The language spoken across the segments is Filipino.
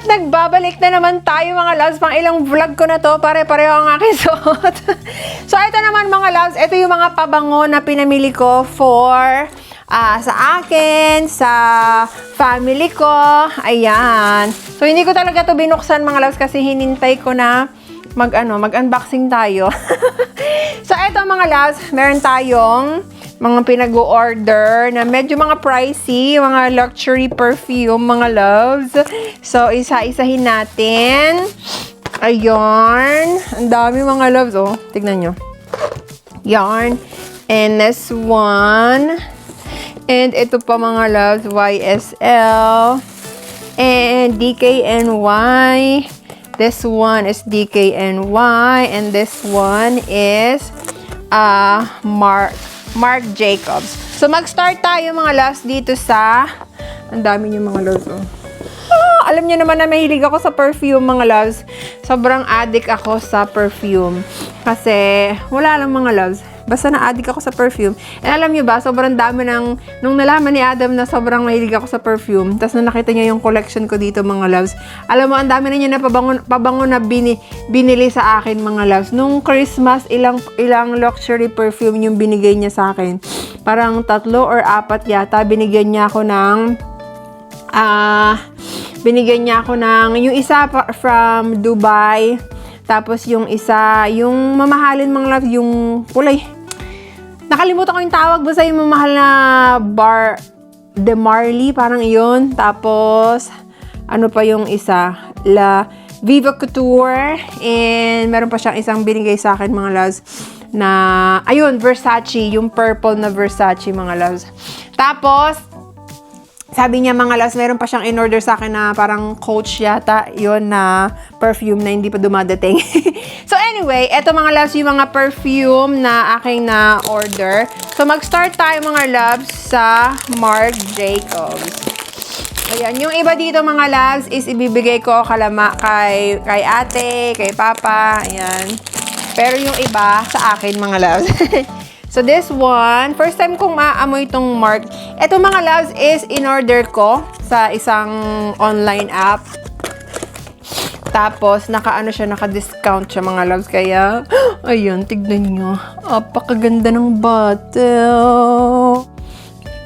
At nagbabalik na naman tayo mga loves. Pang ilang vlog ko na to, pare-pareho ang aking suot. So ito naman mga loves, ito yung mga pabango na pinamili ko for sa akin, sa family ko. Ayan. So hindi ko talaga to binuksan mga loves kasi hinintay ko na mag-unboxing tayo. So ito mga loves, meron tayong mga pinag-order na medyo mga pricey, mga luxury perfume, mga loves. So, isa-isahin natin. Ayun. Ang dami mga loves, oh. Tignan nyo. Yarn. And this one. And ito pa mga loves, YSL. And DKNY. This one is DKNY. And this one is Marc Jacobs. So, mag-start tayo mga loves dito sa... Ang dami niyo mga loves, oh. Alam niyo naman na mahilig ako sa perfume mga loves. Sobrang addict ako sa perfume. Kasi, wala lang mga loves. Basta na-addict ako sa perfume. And alam niyo ba, sobrang dami nung nalaman ni Adam na sobrang mahilig ako sa perfume. Tapos nung nakita niya yung collection ko dito mga loves. Alam mo, ang dami na niya na pabango na binili sa akin mga loves. Nung Christmas, ilang luxury perfume yung binigay niya sa akin. Parang 3 or 4 yata. Binigyan niya ako ng yung isa from Dubai. Tapos yung isa, yung mamahalin mga love, yung kulay. Nakalimutan ko yung tawag, basta yung mamahal na De Marley, parang yun. Tapos, ano pa yung isa? La Viva Couture. And meron pa siyang isang binigay sa akin mga loves na, ayun, Versace. Yung purple na Versace mga loves. Tapos, sabi niya mga loves, meron pa siyang in-order sa akin na parang Coach yata, yun na perfume na hindi pa dumadating. So anyway, eto mga loves, yung mga perfume na aking na-order. So mag-start tayo mga loves sa Marc Jacobs. Ayan, yung iba dito mga loves is ibibigay ko kay ate, kay papa, ayan. Pero yung iba sa akin mga loves. So this one, first time kong maamoy itong Marc. Ito mga loves is in-order ko sa isang online app. Tapos naka-discount siya mga loves. Kaya, ayun, tignan nyo. Apakaganda ng bottle.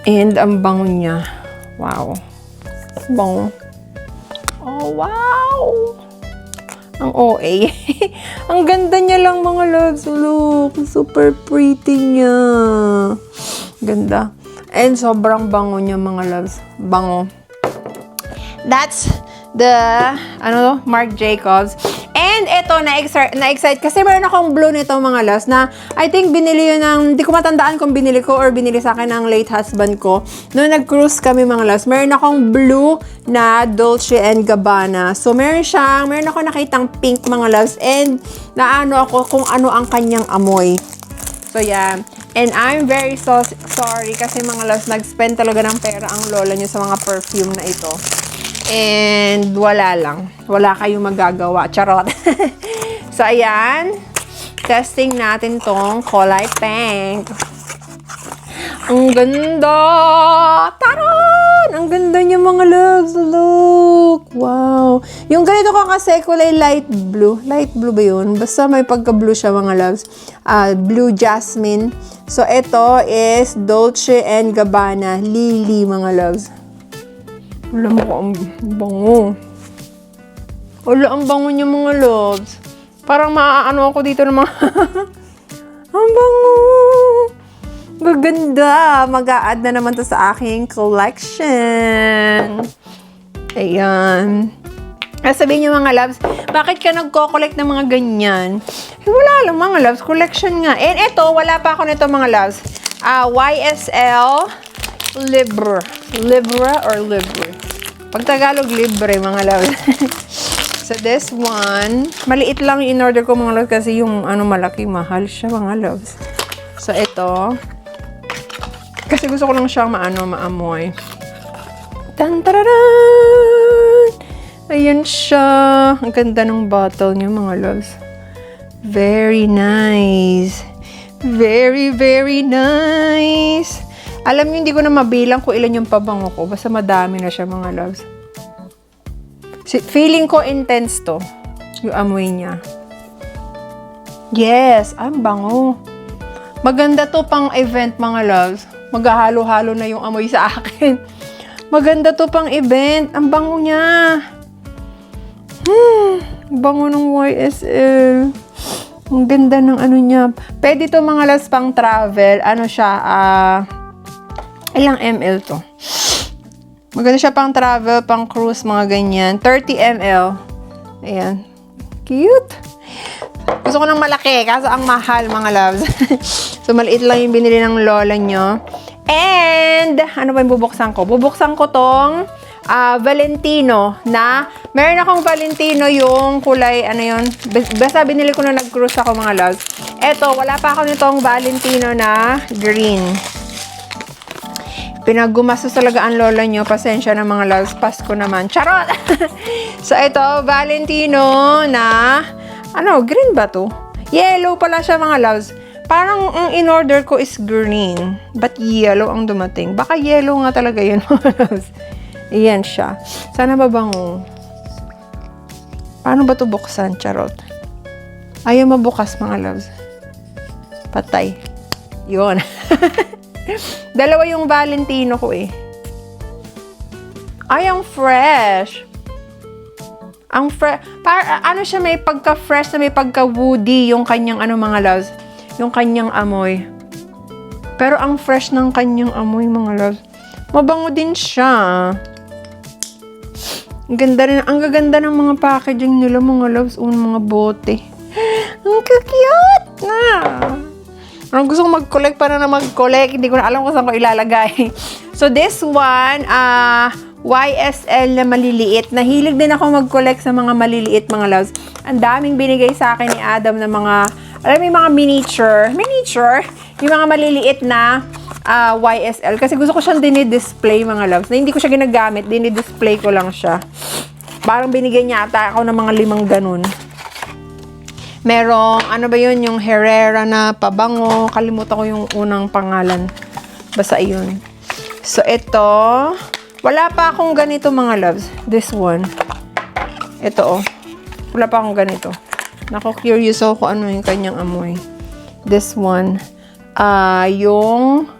And ang bango niya. Wow. Bango. Oh, wow. Ang OA. Ang ganda niya lang mga loves. Look, super pretty niya. Ganda. And sobrang bango niya mga loves. Bango. That's the Marc Jacobs. And ito, na-excite kasi meron akong blue nito mga loves na I think binili yun ng, hindi ko matandaan kung binili ko or binili sa akin ng late husband ko. Noong nag-cruise kami mga loves, meron akong blue na Dolce & Gabbana. So meron ako nakitang pink mga loves and naano ako kung ano ang kanyang amoy. So yeah. And I'm very sorry kasi mga loves, nag-spend talaga ng pera ang lola niyo sa mga perfume na ito. And wala lang. Wala kayong magagawa. Charot. So, ayan. Testing natin tong Kulay Pink. Ang ganda! Taran! Ang ganda niya mga loves. Look! Wow! Yung ganito ko kasi kulay light blue. Light blue ba yun? Basta may pagka-blue siya mga loves. Blue Jasmine. So, ito is Dolce & Gabbana Lily mga loves. Wala mo ang bango. Wala ang bango niya mga loves. Parang maaano ako dito ng mga... Ang bango! Maganda! Mag-a-add na naman to sa aking collection. Ayan. Sabihin niyo mga loves, bakit ka nagko-collect ng mga ganyan? Wala lang mga loves, collection nga. And ito, wala pa ako nito mga loves. YSL Libre. Pag Tagalog, libre, mga loves. So, this one, maliit lang yung in-order ko, mga loves, kasi yung malaki, mahal siya, mga loves. So, ito. Kasi gusto ko lang siyang maamoy. Tan-tararan! Ayan siya. Ang ganda ng bottle niya, mga loves. Very nice. Very, very nice. Alam niyo, hindi ko na mabilang kung ilan yung pabango ko. Basta madami na siya mga loves. Feeling ko intense to. Yung amoy niya. Yes, ang bango. Maganda to pang event, mga loves. Maghahalo-halo na yung amoy sa akin. Maganda to pang event. Ang bango niya. Bango ng YSL. Ang ganda ng ano niya. Pwede to mga loves pang travel. Ano siya, ilang ml to? Maganda siya pang travel, pang cruise, mga ganyan. 30 ml. Ayan. Cute. Gusto ko ng malaki, kaso ang mahal, mga loves. So, maliit lang yung binili ng lola nyo. And, ano ba yung bubuksan ko? Bubuksan ko tong Valentino na, meron akong Valentino yung kulay, ano yun? Basta binili ko na nag-cruise ako, mga loves. Eto, wala pa ako nitong Valentino na green. Pinaggumastos talaga ang lola nyo. Pasensya na, mga loves. Pasko naman. Charot! So, ito, Valentino na, ano, green ba to? Yellow pala siya, mga loves. Parang ang in-order ko is green. But yellow ang dumating. Baka yellow nga talaga yun, mga loves. Ayan siya. Sana mabango. Paano ba to buksan? Charot. Ayaw mabukas, mga loves. Patay. Yun. Dalawa yung Valentino ko eh. Ay, ang fresh. Ang fresh. Ano siya, may pagka-fresh na may pagka-woody yung kanyang ano, mga loves. Yung kanyang amoy. Pero ang fresh ng kanyang amoy, mga loves. Mabango din siya. Ang ganda rin. Ang gaganda ng mga packaging nila, mga loves. Mga bote. Ang cute na. Ang gusto kong mag-collect para na mag-collect. Hindi ko na alam kung saan ko ilalagay. So, this one, YSL na maliliit. Nahilig din ako mag-collect sa mga maliliit, mga loves. Ang daming binigay sa akin ni Adam na mga, alam mo yung mga miniature, yung mga maliliit na YSL. Kasi gusto ko siyang dinidisplay, mga loves. Na hindi ko siya ginagamit, dinidisplay ko lang siya. Parang binigay niya ata ako ng mga 5 ganun. Merong, ano ba yun, yung Herrera na pabango. Kalimutan ko yung unang pangalan. Basta yun. So, ito. Wala pa akong ganito, mga loves. This one. Ito, oh. Wala pa akong ganito. Nako-curious ako kung ano yung kanyang amoy. This one. Yung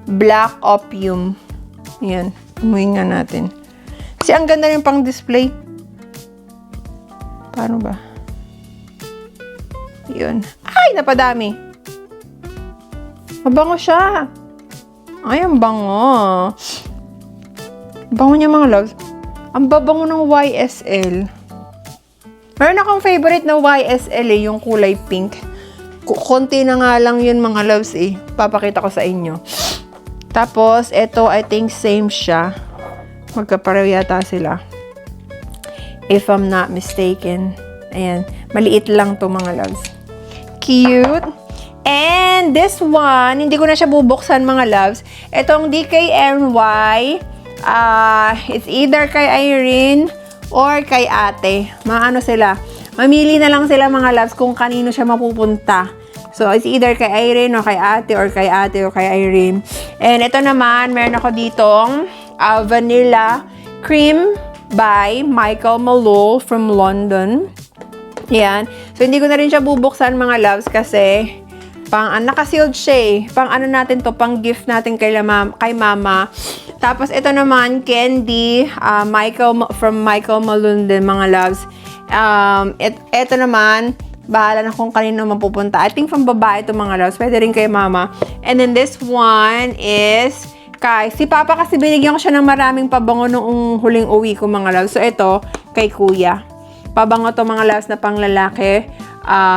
Black Opium. Ayan. Amoy nga natin. Kasi ang ganda yung pang display. Paano ba? Yun. Ay, napadami. Mabango siya. Ay, ang bango. Bango niya, mga loves. Ang babango ng YSL. Meron akong favorite na YSL eh, yung kulay pink. Konti na nga lang yun, mga loves eh. Papakita ko sa inyo. Tapos, ito, I think same siya. Magkapareho yata sila. If I'm not mistaken. Ayan. Maliit lang to, mga loves. Cute. And this one, hindi ko na siya bubuksan, mga loves. Itong DKNY, it's either kay Irene or kay ate. Maano sila. Mamili na lang sila, mga loves, kung kanino siya mapupunta. So, it's either kay Irene or kay ate or kay ate or kay Irene. And ito naman, meron ako ditong Vanilla Cream by Michael Malone from London. Yan. So, hindi ko na rin siya bubuksan, mga loves, kasi naka-sealed siya eh. Pang ano natin to, pang gift natin kay mama. Tapos, ito naman, candy, from Michael Malone din, mga loves. Ito naman, bahala na kung kanino mapupunta. I think from babae ito, mga loves. Pwede rin kay mama. And then, this one is si Papa, kasi binigyan ko siya ng maraming pabango noong huling uwi ko, mga loves. So, ito, kay Kuya. Pabango to, mga loves, na panglalaki.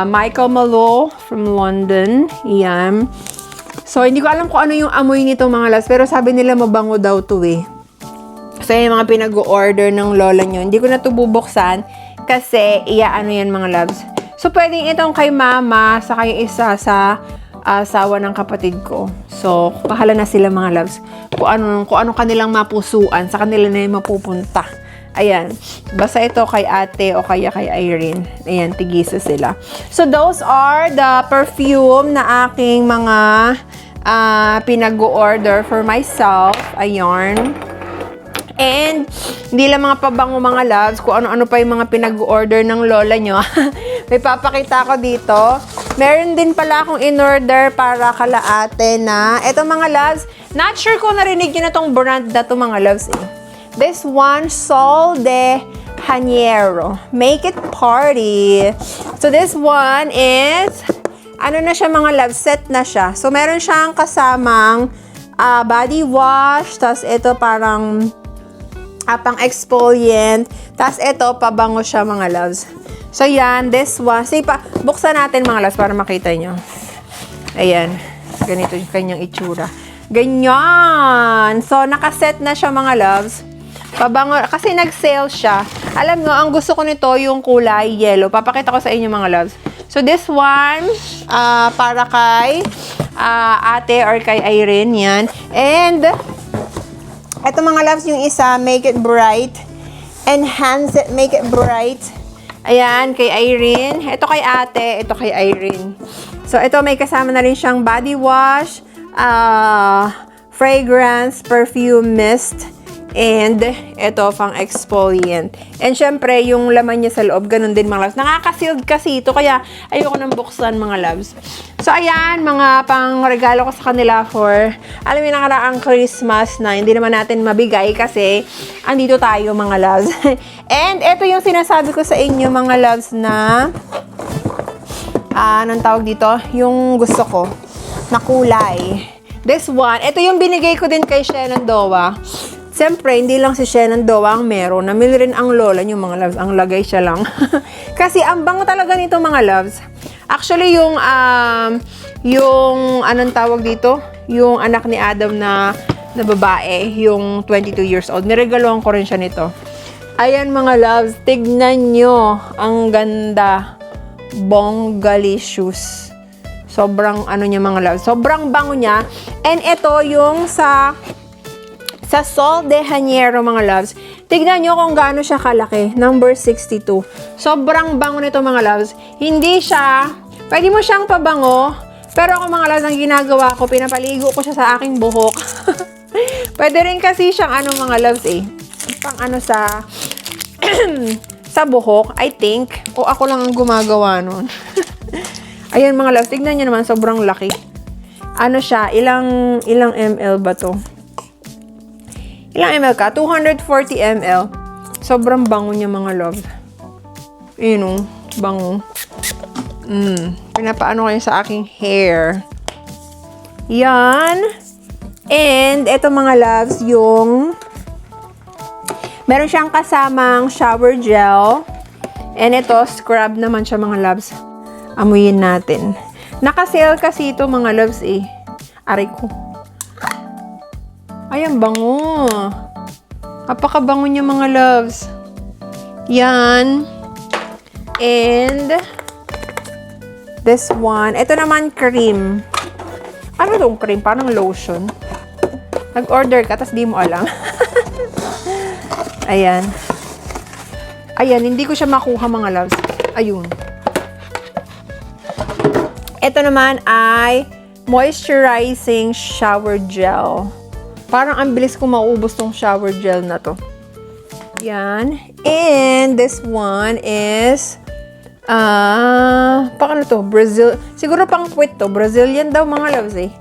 Michael Malone from London. Yan. So, hindi ko alam kung ano yung amoy nito, mga loves. Pero sabi nila mabango daw to eh. So, yung mga pinag-order ng lola nyo. Hindi ko na to bubuksan kasi ano yan, mga loves. So, pwedeng itong kay mama sa yung isa sa asawa ng kapatid ko. So, bahala na sila, mga loves. Kung ano kanilang mapusuan, sa kanila na yung mapupunta. Ayan. Basta ito kay ate o kaya kay Irene. Ayan, tigisa sila. So, those are the perfume na aking mga pinag-order for myself. Ayan. And, hindi lang mga pabango mga loves, kung ano-ano pa yung mga pinag-order ng lola nyo. May papakita ko dito. Meron din pala akong in-order para kala ate na, eto mga loves, not sure kung narinig nyo na tong brand na to mga loves eh. This one, Sol de Janeiro. Make it party. So, this one is, ano na siya mga loves, set na siya. So, meron siyang kasamang body wash, tas ito parang pang exfoliant. Tapos ito, pabango siya mga loves. So, yan. This one. Sige pa, buksan natin mga loves para makita nyo. Ayan. Ganito yung kanyang itsura. Ganyan. So, nakaset na siya mga loves. Pabango. Kasi nag-sale siya. Alam nyo, ang gusto ko nito yung kulay yellow. Papakita ko sa inyo mga loves. So, this one, para kay ate or kay Irene. Yan. And, ito mga loves, yung isa, make it bright. Enhance it, make it bright. Ayan, kay Irene. Ito kay ate, ito kay Irene. So, ito may kasama na rin siyang body wash, fragrance, perfume mist, and ito pang exfoliant. And syempre, yung laman niya sa loob, ganun din mga loves. Nakaka-sealed kasi ito, kaya ayoko nang buksan mga loves. So, ayan, mga pang regalo ko sa kanila for, alam mo, nakaraang Christmas na hindi naman natin mabigay kasi andito tayo mga loves. And ito yung sinasabi ko sa inyo mga loves na, anong tawag dito? Yung gusto ko na kulay. This one, ito yung binigay ko din kay Shenandoah. Siyempre, hindi lang si Shenandoah ang meron. Namili rin ang lola niyo mga loves. Ang lagay siya lang. Kasi ang bango talaga nito mga loves. Actually, yung anong tawag dito? Yung anak ni Adam na babae, yung 22 years old. Niregaloan ko rin siya nito. Ayan mga loves, tignan nyo. Ang ganda. Bongalicious. Sobrang ano niya mga loves. Sobrang bango niya. And ito yung sa Sol de Janeiro mga loves. Tignan nyo kung gaano siya kalaki. Number 62. Sobrang bango nito mga loves. Hindi siya, pwede mo siyang pabango. Pero ako mga loves, ang ginagawa ko, pinapaligo ko siya sa aking buhok. Pwede rin kasi siyang ano mga loves eh. Pang ano sa sa buhok, I think. O ako lang ang gumagawa nun. Ayan mga loves, tignan nyo naman, sobrang laki. Ano siya, ilang ml ba to? Ilang ml ka? 240 ml. Sobrang bango niya mga love. Yun o, bango. Pinapaano kayo sa aking hair. Yan. And, eto mga loves, yung meron siyang kasamang shower gel. And ito, scrub naman siya mga loves. Amuyin natin. Naka-sale kasi ito mga loves eh. Aray ko. Ay, ang bango. Napakabango niya mga loves. Yan. And this one. Ito naman cream. Ano itong cream? Parang lotion. Nag-order ka, tas di mo alam. Ayan. Ayan, hindi ko siya makuha mga loves. Ayun. Ito naman ay moisturizing shower gel. Parang ang bilis ko maubos tong shower gel na to. Yan. And this one is paano to? Brazil. Siguro pang puwet to. Brazilian daw mga loves eh.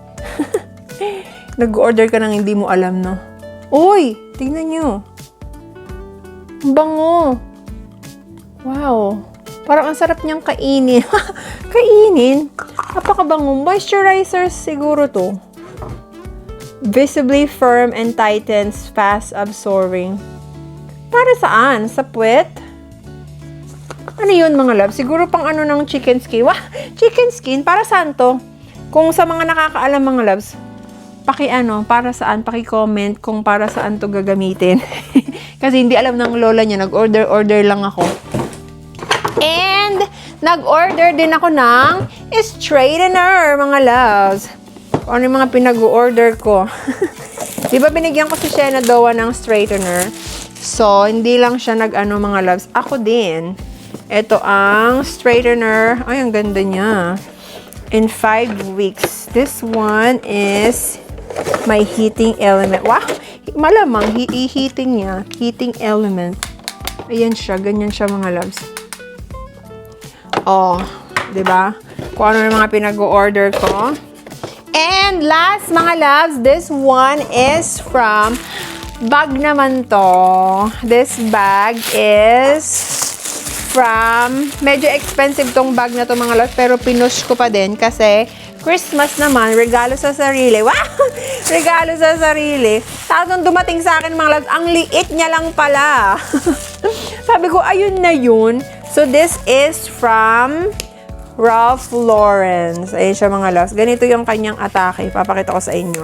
Nag-order ka nang hindi mo alam, no? Uy! Tingnan nyo. Ang bango. Wow. Parang ang sarap niyang kainin. Kainin? Napakabango. Moisturizers siguro to. Visibly firm and tightens, fast absorbing. Para saan? Sa puwet? Ano yun mga love? Siguro pang ano ng chicken skin. Wah! Chicken skin? Para saan to? Kung sa mga nakakaalam mga loves, para saan? Paki-comment kung para saan to gagamitin. Kasi hindi alam ng lola niya. Nag-order lang ako. And, nag-order din ako ng straightener mga loves. Ano yung mga pinag-order ko. Di ba binigyan ko si Shenandoah ng straightener? So, hindi lang siya nag-ano mga loves. Ako din. Ito ang straightener. Ay, ang ganda niya. In 5 weeks. This one is my heating element. Wow! Malamang, heating niya. Heating element. Ayan siya. Ganyan siya mga loves. Oh, diba? Kung ano na mga pinag-order ko. And last mga loves, this one is from bag naman to. This bag is from, medyo expensive tong bag na to mga loves, pero pinush ko pa din kasi Christmas naman, regalo sa sarili. Wow! Regalo sa sarili. Tapos nung dumating sa akin mga loves, ang liit niya lang pala. Sabi ko, ayun na yun. So this is from Ralph Lauren. Ayun siya mga loves. Ganito yung kanyang atake. Papakita ko sa inyo.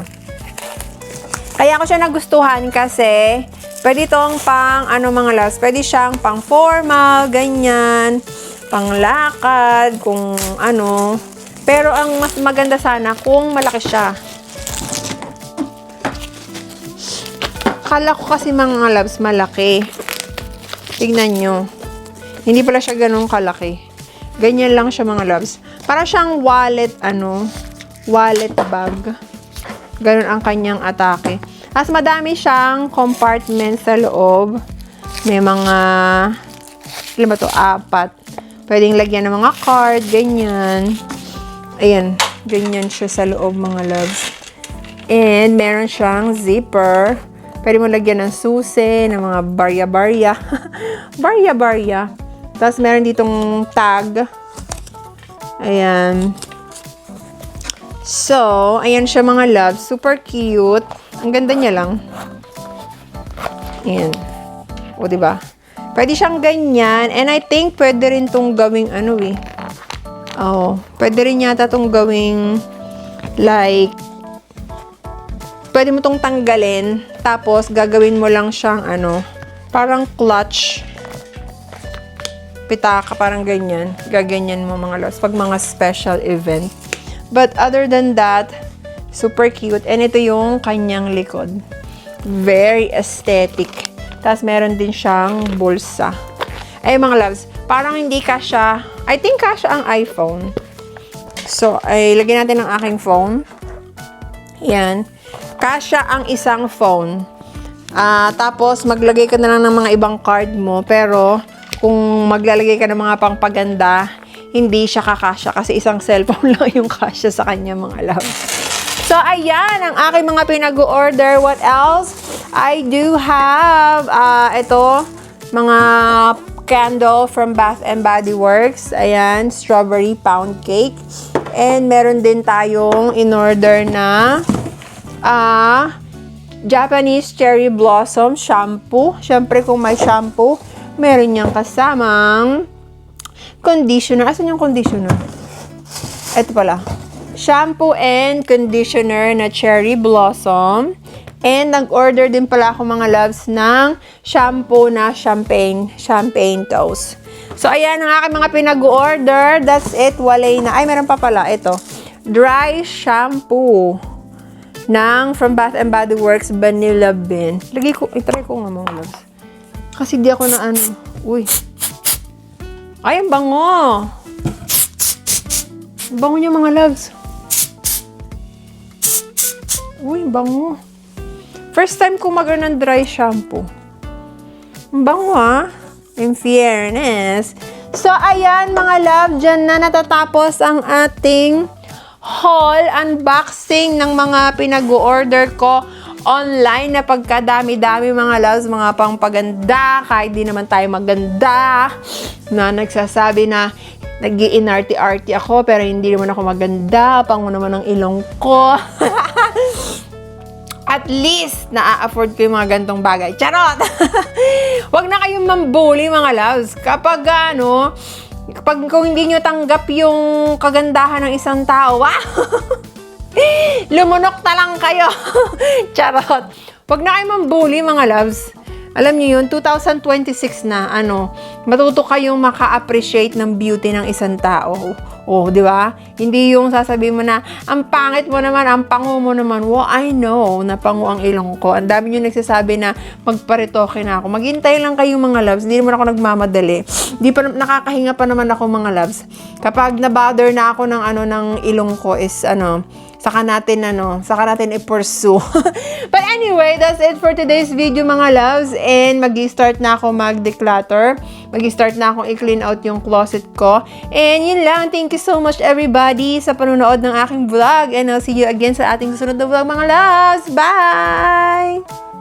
Kaya ko siya nagustuhan kasi pwede itong pang, ano mga loves, pwede siyang pang formal, ganyan, pang lakad, kung ano. Pero ang mas maganda sana kung malaki siya. Kala ko kasi mga loves malaki. Tignan nyo. Hindi pala siya ganun kalaki. Ganyan lang siya mga loves. Para siyang wallet, wallet bag. Ganun ang kanyang atake. As madami siyang compartment sa loob. May mga, ilan ba to? 4. Pwedeng lagyan ng mga card, ganyan. Ayan, ganyan siya sa loob mga loves. And meron siyang zipper. Pwede mo lagyan ng susi, ng mga barya-barya. Barya-barya. Tapos meron ditong tag. Ayan. So, ayan siya mga loves. Super cute. Ang ganda niya lang. Ayan. O, diba? Pwede siyang ganyan. And I think pwede rin tong gawing pwede rin yata tong gawing like, pwede mo tong tanggalin. Tapos, gagawin mo lang siyang parang clutch. Pitaka, parang ganyan. Gaganyan mo mga loves. Pag mga special event. But other than that, super cute. And ito yung kanyang likod. Very aesthetic. Tapos, meron din siyang bulsa. Ay, mga loves, parang hindi kasya. I think kasya ang iPhone. So, ay, lagyan natin ang aking phone. Yan. Kasya ang isang phone. Tapos, maglagay ka na lang ng mga ibang card mo. Pero, kung maglalagay ka ng mga pangpaganda, hindi siya kakasya kasi isang cellphone lang yung kasya sa kanya mga loves. So, ayan ang aking mga pinag-order. What else? I do have, ito, mga candle from Bath and Body Works. Ayan, strawberry pound cake. And meron din tayong in-order na Japanese cherry blossom shampoo. Siyempre, kung may shampoo, meron niyang kasamang conditioner. Asan yung conditioner? Ito pala. Shampoo and conditioner na cherry blossom. And nag-order din pala ako mga loves ng shampoo na champagne toast. So, ayan ang aking mga pinag-order. That's it. Walay na. Ay, meron pa pala. Ito. Dry shampoo ng from Bath and Body Works Vanilla Bean. Try ko nga mga loves. Kasi di ako na Uy. Ay, ang bango. Ang bango niya mga loves. Uy, bango. First time ko ng dry shampoo. Ang bango in fairness. So, ayan mga love, dyan na natatapos ang ating haul, unboxing ng mga pinag-order ko online na pagkadami-dami mga loves, mga pangpaganda, kahit di naman tayo maganda, na nagsasabi na nag-i-inarty-arty ako, pero hindi naman ako maganda, pango naman ang ilong ko. At least, na-afford ko yung mga gantong bagay. Charot! Huwag na kayong mambuli, mga loves. Kapag, kung hindi nyo tanggap yung kagandahan ng isang tao, lumunok na lang kayo. Charot! Huwag na kayong mambuli, mga loves. Alam niyo yun, 2026 na, matuto kayong maka-appreciate ng beauty ng isang tao. Oh, di ba? Hindi yung sasabihin mo na, ang pangit mo naman, ang pango mo naman. Well, I know na pango ang ilong ko. Ang dami nyo nagsasabi na magparitoke na ako. Maghintay lang kayo mga loves. Hindi naman ako nagmamadali. Nakakahinga pa naman ako mga loves. Kapag na-bother na ako ng ng ilong ko is saka natin i-pursue. But anyway, that's it for today's video mga loves. And mag-start na ako mag-declutter. Mag-start na akong i-clean out yung closet ko. And yun lang. Thank you so much everybody sa panonood ng aking vlog. And I'll see you again sa ating susunod na vlog mga loves. Bye!